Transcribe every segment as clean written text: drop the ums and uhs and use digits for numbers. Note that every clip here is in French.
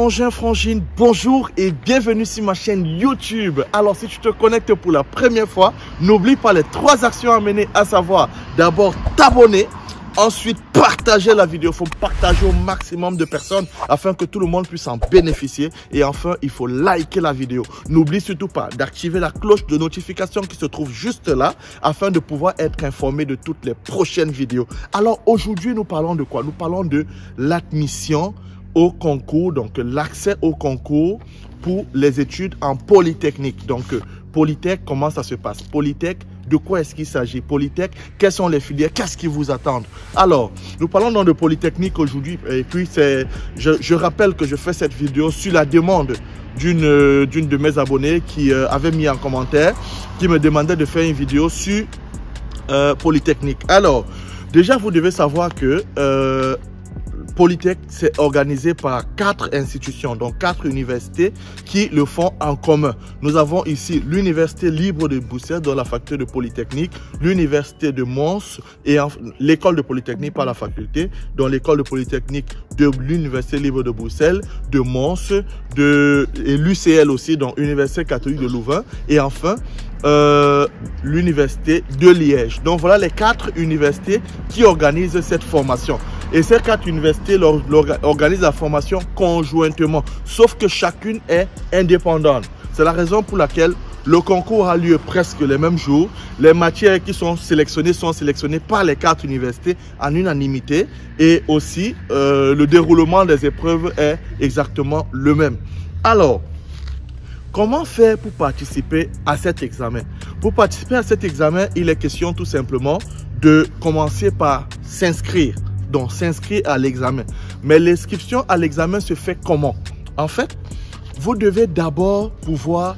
Frangin, frangine, bonjour et bienvenue sur ma chaîne YouTube. Alors si tu te connectes pour la première fois, n'oublie pas les 3 actions à mener, à savoir d'abord t'abonner, ensuite partager la vidéo. Il faut partager au maximum de personnes afin que tout le monde puisse en bénéficier. Et enfin, il faut liker la vidéo. N'oublie surtout pas d'activer la cloche de notification qui se trouve juste là afin de pouvoir être informé de toutes les prochaines vidéos. Alors aujourd'hui, nous parlons de quoi? Nous parlons de l'admission au concours, donc l'accès au concours pour les études en Polytechnique. Donc Polytech, comment ça se passe? Polytech, de quoi est-ce qu'il s'agit? Polytech, quelles sont les filières? Qu'est-ce qui vous attend? Alors, nous parlons donc de Polytechnique aujourd'hui. Et puis, je rappelle que je fais cette vidéo sur la demande d'une de mes abonnés qui avait mis en commentaire, qui me demandait de faire une vidéo sur Polytechnique. Alors, déjà, vous devez savoir que Polytech, c'est organisé par 4 institutions, donc 4 universités qui le font en commun. Nous avons ici l'Université libre de Bruxelles, dans la faculté de Polytechnique, l'Université de Mons et l'école de Polytechnique par la faculté, dans l'école de Polytechnique de l'Université libre de Bruxelles, de Mons, et l'UCL aussi, donc Université catholique de Louvain, et enfin l'Université de Liège. Donc voilà les 4 universités qui organisent cette formation. Et ces 4 universités organisent la formation conjointement, sauf que chacune est indépendante. C'est la raison pour laquelle le concours a lieu presque les mêmes jours. Les matières qui sont sélectionnées par les 4 universités en unanimité. Et aussi, le déroulement des épreuves est exactement le même. Alors, comment faire pour participer à cet examen? Pour participer à cet examen, il est question tout simplement de commencer par s'inscrire. Donc, s'inscrire à l'examen. Mais l'inscription à l'examen se fait comment? En fait, vous devez d'abord pouvoir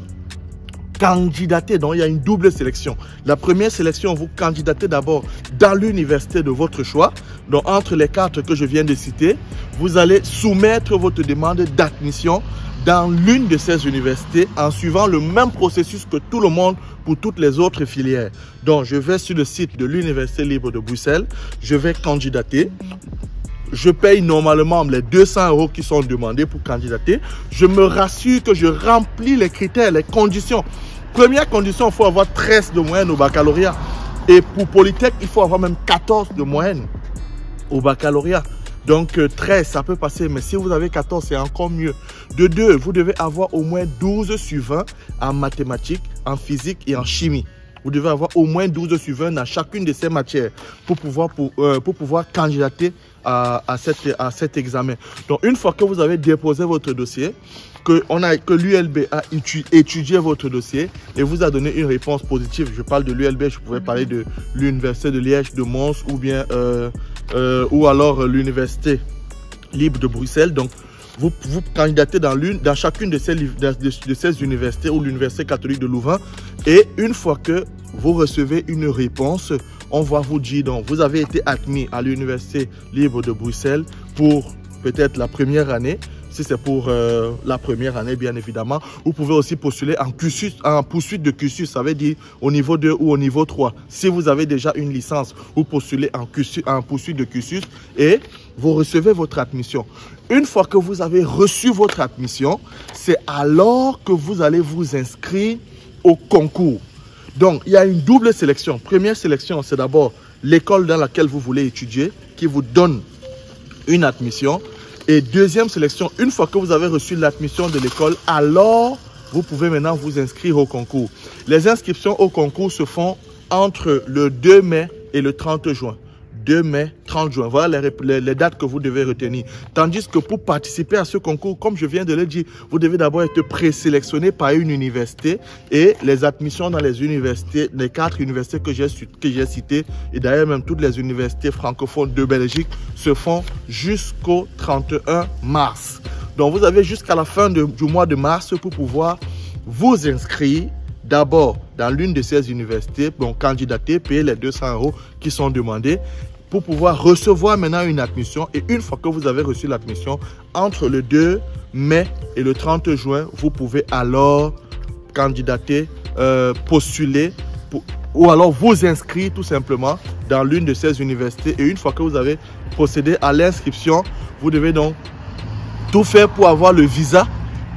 candidater. Donc, il y a une double sélection. La première sélection, vous candidatez d'abord dans l'université de votre choix. Donc, entre les 4 que je viens de citer, vous allez soumettre votre demande d'admission dans l'une de ces universités en suivant le même processus que tout le monde pour toutes les autres filières. Donc, je vais sur le site de l'Université libre de Bruxelles, je vais candidater. Je paye normalement les 200 € qui sont demandés pour candidater. Je me rassure que je remplis les critères, les conditions. Première condition, il faut avoir 13 de moyenne au baccalauréat. Et pour Polytech, il faut avoir même 14 de moyenne au baccalauréat. Donc 13, ça peut passer, mais si vous avez 14, c'est encore mieux. De 2, vous devez avoir au moins 12 sur 20 en mathématiques, en physique et en chimie. Vous devez avoir au moins 12 sur 20 dans chacune de ces matières pour pouvoir candidater à cet examen. Donc une fois que vous avez déposé votre dossier, que l'ULB a étudié votre dossier et vous a donné une réponse positive. Je parle de l'ULB, je pourrais parler de l'Université de Liège, de Mons ou bien ou alors l'Université libre de Bruxelles. Donc, vous candidatez dans chacune de ces universités ou l'Université catholique de Louvain. Et une fois que vous recevez une réponse, on va vous dire, donc, vous avez été admis à l'Université libre de Bruxelles pour peut-être la première année. Si c'est pour la première année, bien évidemment, vous pouvez aussi postuler en poursuite de cursus, ça veut dire au niveau 2 ou au niveau 3. Si vous avez déjà une licence, vous postulez en poursuite de cursus et vous recevez votre admission. Une fois que vous avez reçu votre admission, c'est alors que vous allez vous inscrire au concours. Donc, il y a une double sélection. Première sélection, c'est d'abord l'école dans laquelle vous voulez étudier qui vous donne une admission. Et deuxième sélection, une fois que vous avez reçu l'admission de l'école, alors vous pouvez maintenant vous inscrire au concours. Les inscriptions au concours se font entre le 2 mai et le 30 juin. 2 mai, 30 juin. Voilà les dates que vous devez retenir. Tandis que pour participer à ce concours, comme je viens de le dire, vous devez d'abord être présélectionné par une université et les admissions dans les universités, les 4 universités que j'ai citées et d'ailleurs même toutes les universités francophones de Belgique se font jusqu'au 31 mars. Donc vous avez jusqu'à la fin du mois de mars pour pouvoir vous inscrire d'abord dans l'une de ces universités, donc candidater, payer les 200 € qui sont demandés pour pouvoir recevoir maintenant une admission. Et une fois que vous avez reçu l'admission, entre le 2 mai et le 30 juin, vous pouvez alors candidater, postuler ou alors vous inscrire tout simplement dans l'une de ces universités. Et une fois que vous avez procédé à l'inscription, vous devez donc tout faire pour avoir le visa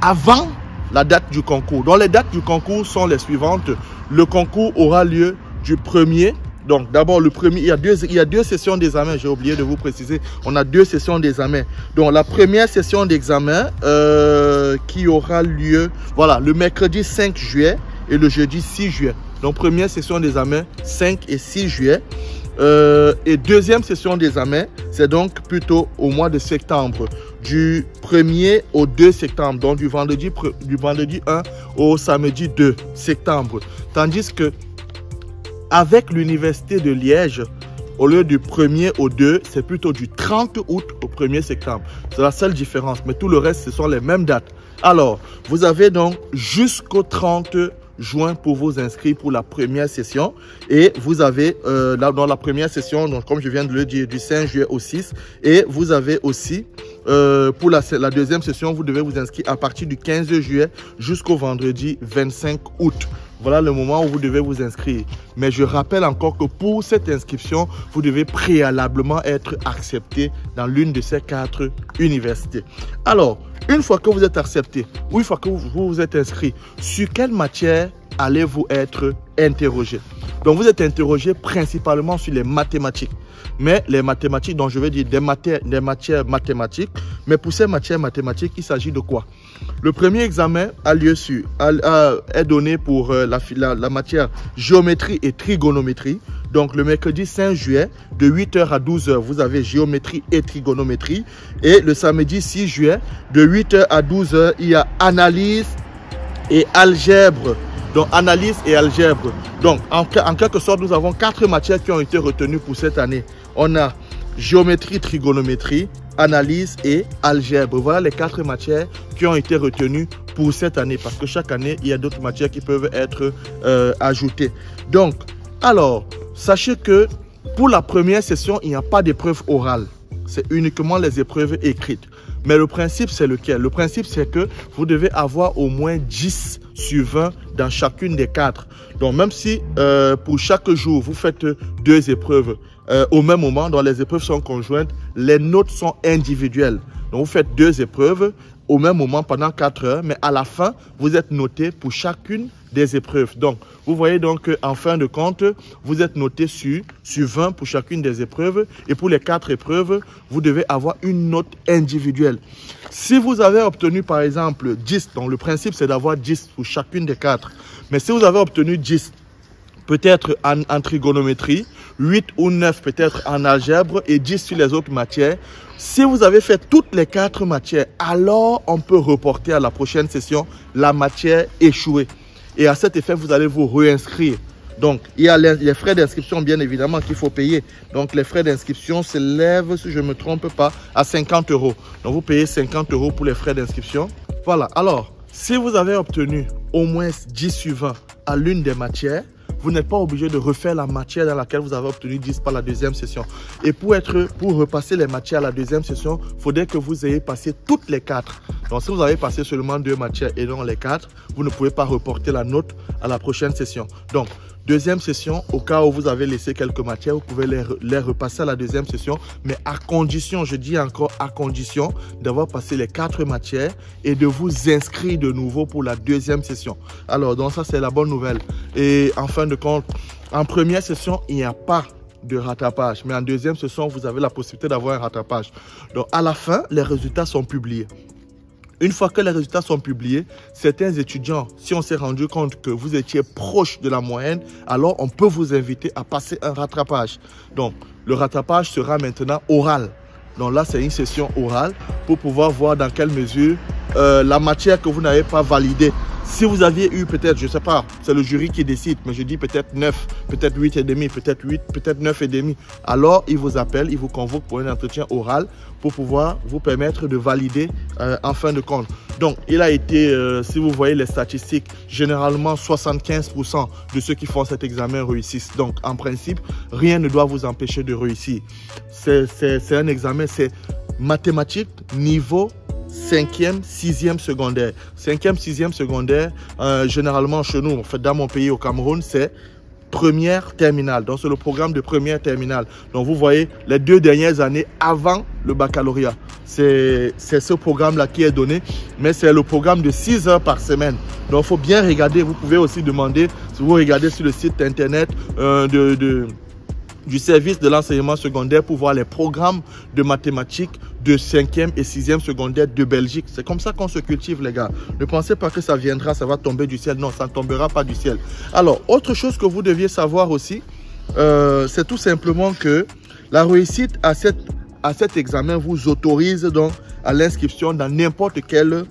avant la date du concours. Donc les dates du concours sont les suivantes. Le concours aura lieu du 1er. Donc d'abord le premier, il y a deux sessions d'examen, j'ai oublié de vous préciser. On a 2 sessions d'examen. Donc la première session d'examen qui aura lieu, voilà, le mercredi 5 juillet et le jeudi 6 juillet. Donc première session d'examen 5 et 6 juillet. Et deuxième session d'examen, c'est donc plutôt au mois de septembre, du 1er au 2 septembre, donc du vendredi 1 au samedi 2 septembre. Tandis que avec l'université de Liège, au lieu du 1er au 2, c'est plutôt du 30 août au 1er septembre. C'est la seule différence, mais tout le reste, ce sont les mêmes dates. Alors, vous avez donc jusqu'au 30 juin pour vous inscrire pour la première session. Et vous avez, dans la première session, donc, comme je viens de le dire, du 5 juillet au 6. Et vous avez aussi, pour la deuxième session, vous devez vous inscrire à partir du 15 juillet jusqu'au vendredi 25 août. Voilà le moment où vous devez vous inscrire. Mais je rappelle encore que pour cette inscription, vous devez préalablement être accepté dans l'une de ces 4 universités. Alors, une fois que vous êtes accepté, ou une fois que vous vous êtes inscrit, sur quelle matière allez-vous être interrogé? Donc, vous êtes interrogé principalement sur les mathématiques. Mais les mathématiques, donc je vais dire des matières mathématiques. Mais pour ces matières mathématiques, il s'agit de quoi? Le premier examen a lieu est donné pour la matière géométrie et trigonométrie. Donc le mercredi 5 juillet, de 8h à 12h, vous avez géométrie et trigonométrie. Et le samedi 6 juillet, de 8h à 12h, il y a analyse et algèbre. Donc analyse et algèbre. Donc en quelque sorte, nous avons 4 matières qui ont été retenues pour cette année. On a géométrie, trigonométrie, analyse et algèbre. Voilà les 4 matières qui ont été retenues pour cette année. Parce que chaque année, il y a d'autres matières qui peuvent être ajoutées. Donc, alors, sachez que pour la première session, il n'y a pas d'épreuve orale. C'est uniquement les épreuves écrites. Mais le principe, c'est lequel? Le principe, c'est que vous devez avoir au moins 10 sur 20 dans chacune des 4. Donc, même si pour chaque jour, vous faites 2 épreuves au même moment, dont les épreuves sont conjointes, les notes sont individuelles. Donc, vous faites 2 épreuves au même moment pendant 4 heures, mais à la fin, vous êtes noté pour chacune des épreuves. Donc, vous voyez donc en fin de compte, vous êtes noté sur 20 pour chacune des épreuves. Et pour les 4 épreuves, vous devez avoir une note individuelle. Si vous avez obtenu par exemple 10, donc le principe c'est d'avoir 10 pour chacune des 4. Mais si vous avez obtenu 10, peut-être en trigonométrie, 8 ou 9 peut-être en algèbre et 10 sur les autres matières. Si vous avez fait toutes les 4 matières, alors on peut reporter à la prochaine session la matière échouée. Et à cet effet, vous allez vous réinscrire. Donc, il y a les frais d'inscription, bien évidemment, qu'il faut payer. Donc, les frais d'inscription s'élèvent, si je ne me trompe pas, à 50 €. Donc, vous payez 50 € pour les frais d'inscription. Voilà. Alors, si vous avez obtenu au moins 10 sur 20 à l'une des matières, vous n'êtes pas obligé de refaire la matière dans laquelle vous avez obtenu 10 par la deuxième session. Et pour repasser les matières à la deuxième session, il faudrait que vous ayez passé toutes les 4. Donc, si vous avez passé seulement 2 matières et non les 4, vous ne pouvez pas reporter la note à la prochaine session. Donc, deuxième session, au cas où vous avez laissé quelques matières, vous pouvez les repasser à la deuxième session, mais à condition, je dis encore à condition, d'avoir passé les 4 matières et de vous inscrire de nouveau pour la deuxième session. Alors, donc ça, c'est la bonne nouvelle. Et en fin de compte, en première session, il n'y a pas de rattrapage, mais en deuxième session, vous avez la possibilité d'avoir un rattrapage. Donc, à la fin, les résultats sont publiés. Une fois que les résultats sont publiés, certains étudiants, si on s'est rendu compte que vous étiez proche de la moyenne, alors on peut vous inviter à passer un rattrapage. Donc, le rattrapage sera maintenant oral. Donc là, c'est une session orale pour pouvoir voir dans quelle mesure la matière que vous n'avez pas validée. Si vous aviez eu peut-être, je ne sais pas, c'est le jury qui décide, mais je dis peut-être 9, peut-être 8,5, peut-être 8, peut-être 9,5. Alors, il vous appelle, il vous convoque pour un entretien oral pour pouvoir vous permettre de valider en fin de compte. Donc, il a été, si vous voyez les statistiques, généralement 75% de ceux qui font cet examen réussissent. Donc, en principe, rien ne doit vous empêcher de réussir. C'est un examen, c'est mathématiques, niveau 5e, 6e secondaire. 5e, 6e secondaire, généralement chez nous, en fait, dans mon pays au Cameroun, c'est première terminale. Donc, c'est le programme de première terminale. Donc, vous voyez les 2 dernières années avant le baccalauréat. C'est ce programme-là qui est donné, mais c'est le programme de 6 heures par semaine. Donc, il faut bien regarder. Vous pouvez aussi demander, si vous regardez sur le site internet du service de l'enseignement secondaire pour voir les programmes de mathématiques de 5e et 6e secondaire de Belgique. C'est comme ça qu'on se cultive, les gars. Ne pensez pas que ça viendra, ça va tomber du ciel. Non, ça ne tombera pas du ciel. Alors, autre chose que vous deviez savoir aussi, c'est tout simplement que la réussite à cet examen vous autorise donc à l'inscription dans n'importe quelle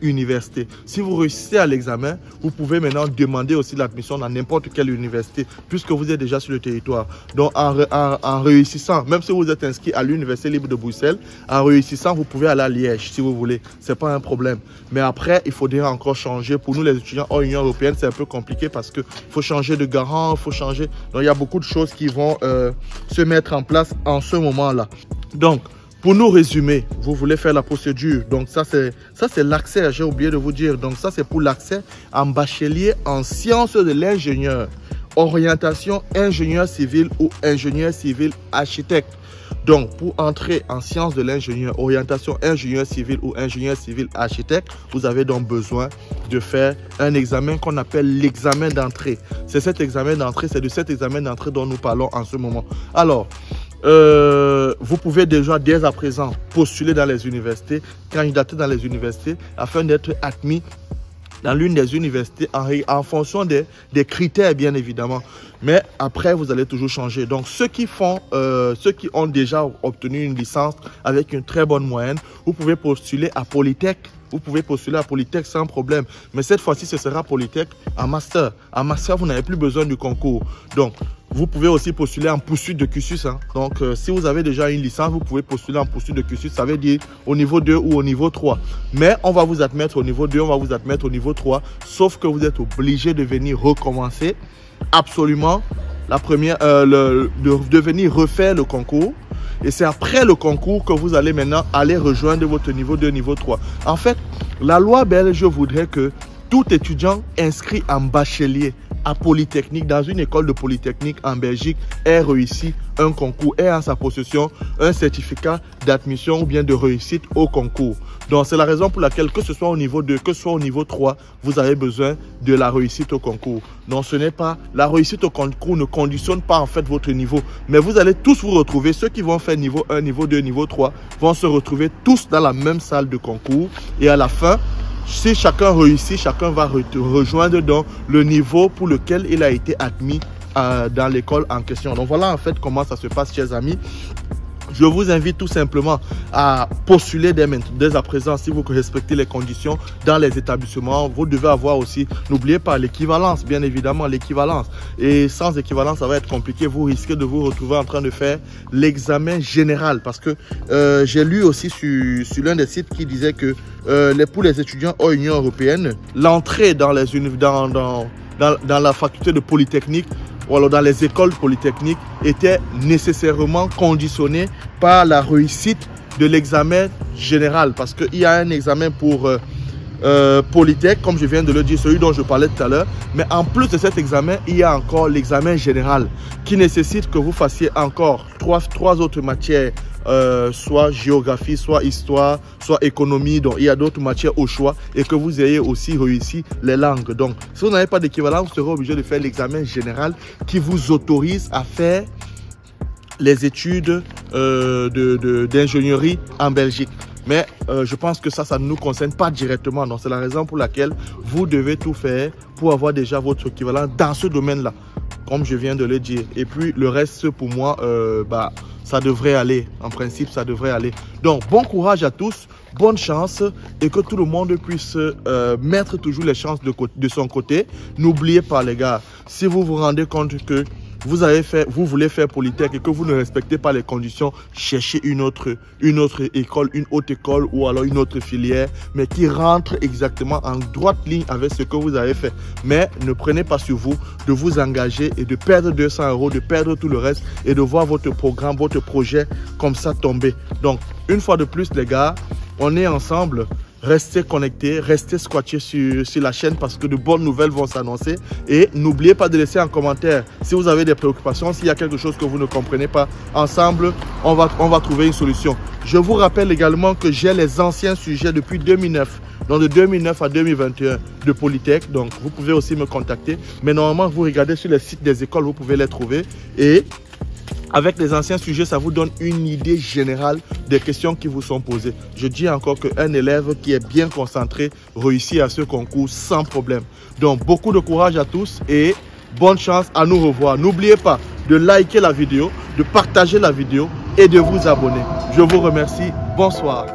université. Si vous réussissez à l'examen, vous pouvez maintenant demander aussi l'admission dans n'importe quelle université puisque vous êtes déjà sur le territoire. Donc en réussissant, même si vous êtes inscrit à l'Université libre de Bruxelles, en réussissant, vous pouvez aller à Liège si vous voulez. C'est pas un problème. Mais après, il faudra encore changer. Pour nous, les étudiants hors Union européenne, c'est un peu compliqué parce qu'il faut changer de garant, il faut changer. Donc il y a beaucoup de choses qui vont se mettre en place en ce moment-là. Donc, pour nous résumer, vous voulez faire la procédure. Donc ça c'est l'accès, j'ai oublié de vous dire. Donc ça c'est pour l'accès en bachelier en sciences de l'ingénieur, orientation ingénieur civil ou ingénieur civil architecte. Donc pour entrer en sciences de l'ingénieur, orientation ingénieur civil ou ingénieur civil architecte, vous avez donc besoin de faire un examen qu'on appelle l'examen d'entrée. C'est cet examen d'entrée, c'est de cet examen d'entrée dont nous parlons en ce moment. Alors, vous pouvez déjà dès à présent postuler dans les universités, candidater dans les universités afin d'être admis dans l'une des universités en fonction des critères bien évidemment. Mais après vous allez toujours changer. Donc ceux qui ont déjà obtenu une licence avec une très bonne moyenne, vous pouvez postuler à Polytech. Vous pouvez postuler à Polytech sans problème. Mais cette fois-ci, ce sera Polytech en master. En master, vous n'avez plus besoin du concours. Donc, vous pouvez aussi postuler en poursuite de cursus. Hein. Donc, si vous avez déjà une licence, vous pouvez postuler en poursuite de cursus. Ça veut dire au niveau 2 ou au niveau 3. Mais on va vous admettre au niveau 2, on va vous admettre au niveau 3. Sauf que vous êtes obligé de venir recommencer absolument la première, de venir refaire le concours. Et c'est après le concours que vous allez maintenant aller rejoindre votre niveau 2, niveau 3. En fait, la loi belge voudrait que tout étudiant inscrit en bachelier à Polytechnique, dans une école de Polytechnique en Belgique, ait réussi un concours, ait en sa possession un certificat d'admission ou bien de réussite au concours. Donc, c'est la raison pour laquelle, que ce soit au niveau 2, que ce soit au niveau 3, vous avez besoin de la réussite au concours. Donc, ce n'est pas, la réussite au concours ne conditionne pas en fait votre niveau, mais vous allez tous vous retrouver, ceux qui vont faire niveau 1, niveau 2, niveau 3, vont se retrouver tous dans la même salle de concours et à la fin, si chacun réussit, chacun va rejoindre donc le niveau pour lequel il a été admis dans l'école en question. Donc voilà en fait comment ça se passe, chers amis. Je vous invite tout simplement à postuler dès à présent si vous respectez les conditions dans les établissements. Vous devez avoir aussi, n'oubliez pas l'équivalence, bien évidemment l'équivalence. Et sans équivalence, ça va être compliqué. Vous risquez de vous retrouver en train de faire l'examen général. Parce que j'ai lu aussi sur l'un des sites qui disait que pour les étudiants hors Union européenne, l'entrée dans la faculté de Polytechnique ou alors dans les écoles polytechniques était nécessairement conditionnée par la réussite de l'examen général. Parce qu'il y a un examen pour Polytech, comme je viens de le dire, celui dont je parlais tout à l'heure. Mais en plus de cet examen, il y a encore l'examen général qui nécessite que vous fassiez encore trois autres matières, soit géographie, soit histoire, soit économie. Donc il y a d'autres matières au choix et que vous ayez aussi réussi les langues. Donc si vous n'avez pas d'équivalent, vous serez obligé de faire l'examen général qui vous autorise à faire les études d'ingénierie en Belgique. Mais je pense que ça ne nous concerne pas directement. Donc c'est la raison pour laquelle vous devez tout faire pour avoir déjà votre équivalent dans ce domaine-là, comme je viens de le dire. Et puis le reste, pour moi, ça devrait aller. En principe, ça devrait aller. Donc, bon courage à tous, bonne chance et que tout le monde puisse mettre toujours les chances de son côté. N'oubliez pas, les gars, si vous vous rendez compte que vous voulez faire Polytech et que vous ne respectez pas les conditions, cherchez une autre école, une haute école ou alors une autre filière, mais qui rentre exactement en droite ligne avec ce que vous avez fait. Mais ne prenez pas sur vous de vous engager et de perdre 200 €, de perdre tout le reste et de voir votre programme, votre projet comme ça tomber. Donc, une fois de plus, les gars, on est ensemble restez connectés, restez scotchés sur la chaîne parce que de bonnes nouvelles vont s'annoncer. Et n'oubliez pas de laisser un commentaire si vous avez des préoccupations, s'il y a quelque chose que vous ne comprenez pas. Ensemble, on va trouver une solution. Je vous rappelle également que j'ai les anciens sujets depuis 2009. Donc de 2009 à 2021 de Polytech. Donc vous pouvez aussi me contacter. Mais normalement, vous regardez sur les sites des écoles, vous pouvez les trouver. Et avec les anciens sujets, ça vous donne une idée générale des questions qui vous sont posées. Je dis encore qu'un élève qui est bien concentré réussit à ce concours sans problème. Donc beaucoup de courage à tous et bonne chance, à nous revoir. N'oubliez pas de liker la vidéo, de partager la vidéo et de vous abonner. Je vous remercie. Bonsoir.